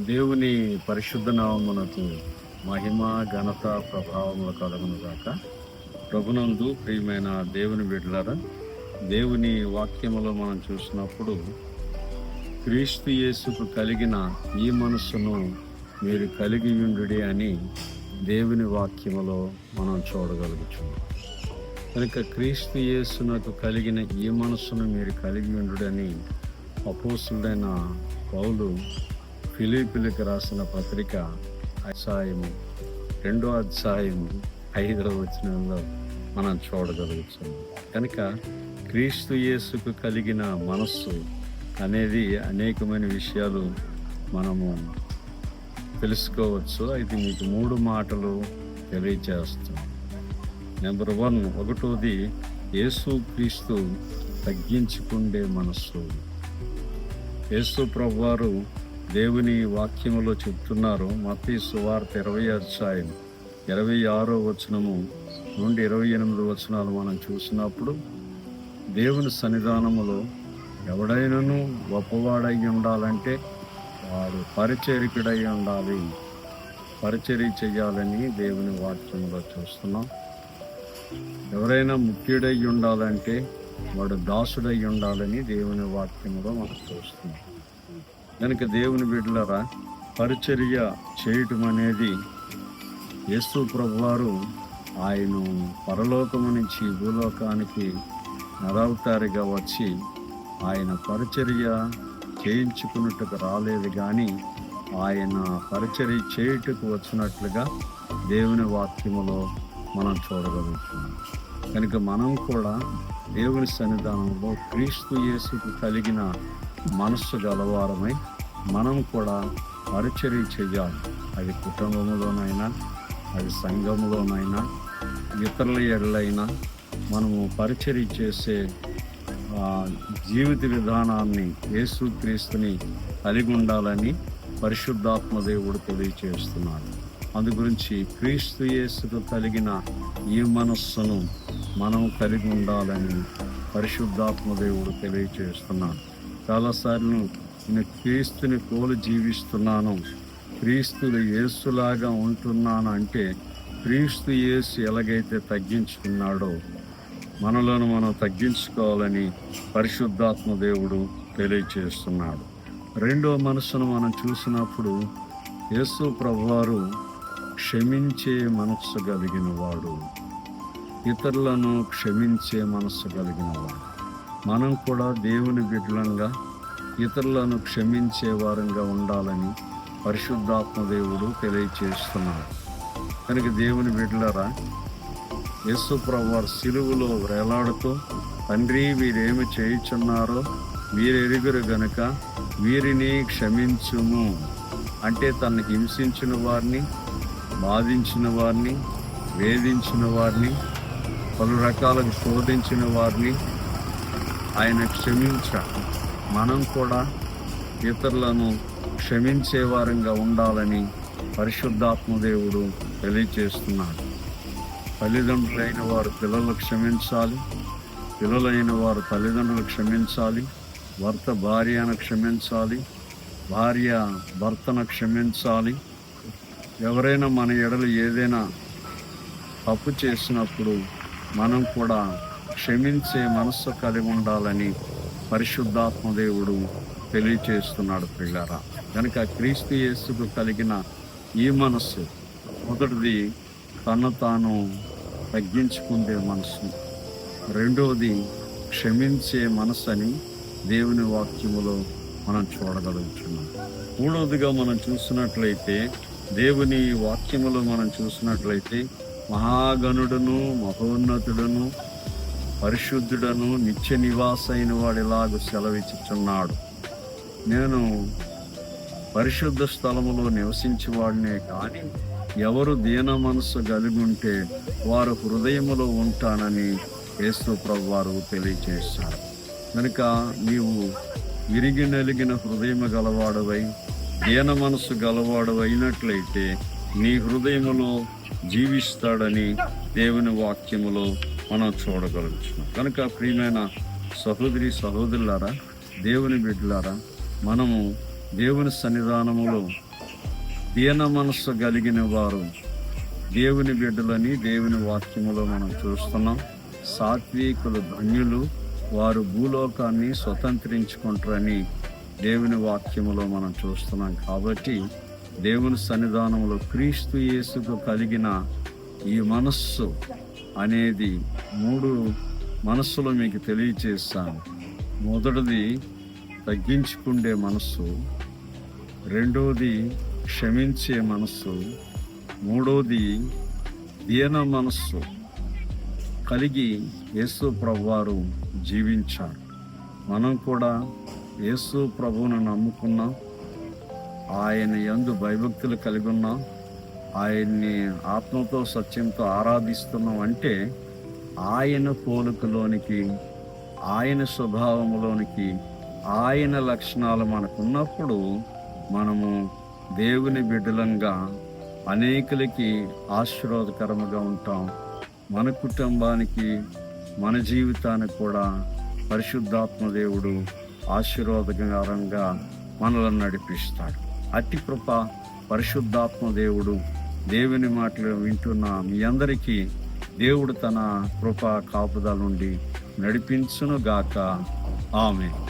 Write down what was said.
దేవుని పరిశుద్ధ నామమునకు మహిమ ఘనత ప్రభావములు కలుగును గాక. ప్రభునందు ప్రియమైన దేవుని బిడ్డలారా, దేవుని వాక్యములో మనం చూసినప్పుడు క్రీస్తు యేసుకు కలిగిన ఈ మనస్సును మీరు కలిగి ఉండుడి అని దేవుని వాక్యములో మనం చూడగలుగుతున్నాం. కనుక క్రీస్తు యేసునకు కలిగిన ఈ మనస్సును మీరు కలిగి ఉండుడని అపోస్తుడైన పౌలు ఫిలిప్పీలకు రాసిన పత్రిక 2:5 మనం చూడగలుగుతున్నాం. కనుక క్రీస్తు యేసుకు కలిగిన మనస్సు అనేది అనేకమైన విషయాలు మనము తెలుసుకోవచ్చు. అయితే మీకు 3 మాటలు తెలియజేస్తాం. నెంబర్ 1, ఒకటోది యేసు క్రీస్తు తగ్గించుకుండే మనస్సు. యేసు ప్రభువారు దేవుని వాక్యములో చెప్తున్నారు. మత్తయి సువార్త 20:26 నుండి 28 మనం చూసినప్పుడు, దేవుని సన్నిధానములో ఎవడైనను గొప్పవాడై ఉండాలంటే వాడు పరిచరికుడై ఉండాలి, పరిచర్య చెయ్యాలని దేవుని వాక్యములో చూస్తున్నాం. ఎవరైనా ముఖ్యుడై ఉండాలంటే వాడు దాసుడై ఉండాలని దేవుని వాక్యములో మనం చూస్తున్నాం. కనుక దేవుని బిడ్డలారా, పరిచర్య చేయటం అనేది యేసు ప్రభువారు ఆయన పరలోకము నుంచి భూలోకానికి నరవతారిగా వచ్చి ఆయన పరిచర్య చేయించుకున్నట్టుకు రాలేదు, కానీ ఆయన పరిచర్య చేయుటకు వచ్చినట్లుగా దేవుని వాక్యములో మనం చూడగలుగుతున్నాం. కనుక మనం కూడా దేవుని సన్నిధానంలో క్రీస్తు యేసుకు కలిగిన మనస్సు గలవారమై మనం కూడా పరిచర్య చేయాలి. అది కుటుంబంలోనైనా, అది సంఘంలోనైనా, ఇతరుల ఎడలైనా మనము పరిచర్య చేసే జీవిత విధానాన్ని యేసుక్రీస్తుని కలిగి ఉండాలని పరిశుద్ధాత్మ దేవుడు తెలియచేస్తున్నాడు. అందు గురించి క్రీస్తు యేసుకు కలిగిన ఈ మనస్సును మనం కలిగి ఉండాలని పరిశుద్ధాత్మ దేవుడు తెలియచేస్తున్నాడు. చాలాసార్లు నేను క్రీస్తుని పోలి జీవిస్తున్నాను, క్రీస్తులు యేసులాగా ఉంటున్నాను అంటే, క్రీస్తు యేసు ఎలాగైతే తగ్గించుకున్నాడో మనలను మనం తగ్గించుకోవాలని పరిశుద్ధాత్మ దేవుడు తెలియచేస్తున్నాడు. రెండో మనస్సును మనం చూసినప్పుడు, యేసు ప్రభువారు క్షమించే మనస్సు కలిగిన వాడు, ఇతరులను క్షమించే మనస్సు కలిగిన వాడు. మనం కూడా దేవుని బిడ్డలంగా ఇతరులను క్షమించే వారంగా ఉండాలని పరిశుద్ధాత్మ దేవుడు తెలియచేస్తున్నాడు. కనుక దేవుని బిడ్డలారా, యేసు ప్రభువారు సిలువలో వేలాడుతూ, తండ్రి వీరేమి చేయుచున్నారో వీరెరుగురు గనుక వీరిని క్షమించుము అంటే, తనను హింసించిన వారిని, బాధించిన వారిని, వేధించిన వారిని, పలు రకాలుగా శోధించిన వారిని ఆయన క్షమించాడు. మనం కూడా ఇతరులను క్షమించే వారంగా ఉండాలని పరిశుద్ధాత్మ దేవుడు తెలియచేస్తున్నాడు. తల్లిదండ్రులైన వారు పిల్లలను క్షమించాలి, పిల్లలైన వారు తల్లిదండ్రులు క్షమించాలి, భర్త భార్యను క్షమించాలి, భార్య భర్తను క్షమించాలి. ఎవరైనా మన ఎడలు ఏదైనా తప్పు చేసినప్పుడు మనం కూడా క్షమించే మనస్సు కలిగి ఉండాలని పరిశుద్ధాత్మ దేవుడు తెలియచేస్తున్నాడు. పిల్లరా, కనుక క్రీస్తు యేసుకు కలిగిన ఈ మనస్సు, మొదటిది తను తాను తగ్గించుకునే మనస్సు, రెండవది క్షమించే మనస్సు అని దేవుని వాక్యములో మనం చూడగలుగుతున్నాం. మూడవదిగా మనం చూసినట్లయితే, దేవుని వాక్యములో మనం చూసినట్లయితే, మహాగణుడును, మహోన్నతుడును, పరిశుద్ధుడను, నిత్య నివాస అయిన వాడిలాగ సెలవిచ్చుచున్నాడు. నేను పరిశుద్ధ స్థలములో నివసించేవాడినే కానీ ఎవరు దీన మనస్సు కలిగి ఉంటే వారు హృదయములో ఉంటానని యేసు ప్రభువారు తెలియజేశారు. కనుక నీవు విరిగి నలిగిన హృదయము గలవాడవై, దీన మనస్సు గలవాడు అయినట్లయితే నీ హృదయములో జీవిస్తాడని దేవుని వాక్యములో మనం చూడగలుగుతున్నాం. కనుక ప్రియమైన సహోదరి సహోదరులారా, దేవుని బిడ్డలారా, మనము దేవుని సన్నిధానములో దీన మనస్సు కలిగిన వారు దేవుని బిడ్డలని దేవుని వాక్యములో మనం చూస్తున్నాం. సాత్వికులు ధన్యులు, వారు భూలోకాన్ని స్వతంత్రించుకుంటారని దేవుని వాక్యములో మనం చూస్తున్నాం. కాబట్టి దేవుని సన్నిధానంలో క్రీస్తు యేసుకు కలిగిన ఈ మనస్సు అనేది 3 మనస్సులో మీకు తెలియచేస్తాను. మొదటిది తగ్గించుకుండే మనస్సు, రెండవది క్షమించే మనస్సు, మూడవది దీన మనస్సు కలిగి యేసు ప్రభువారు జీవించారు. మనం కూడా యేసు ప్రభువును నమ్ముకున్నాం, ఆయన యందు భయభక్తులు కలిగి ఉన్నాం, ఆయన్ని ఆత్మతో సత్యంతో ఆరాధిస్తున్నాం. అంటే ఆయన పోలికలోనికి, ఆయన స్వభావంలోనికి, ఆయన లక్షణాలు మనకున్నప్పుడు మనము దేవుని బిడ్డలంగా అనేకులకి ఆశీర్వాదకరముగా ఉంటాం. మన కుటుంబానికి, మన జీవితానికి కూడా పరిశుద్ధాత్మ దేవుడు ఆశీర్వాదకరంగా మనలను నడిపిస్తాడు. అట్టి కృప పరిశుద్ధాత్మ దేవుడు, దేవుని మాటలు వింటున్న మీ అందరికీ దేవుడు తన కృప కాపుదల నుండి నడిపించును గాక. ఆమేన్.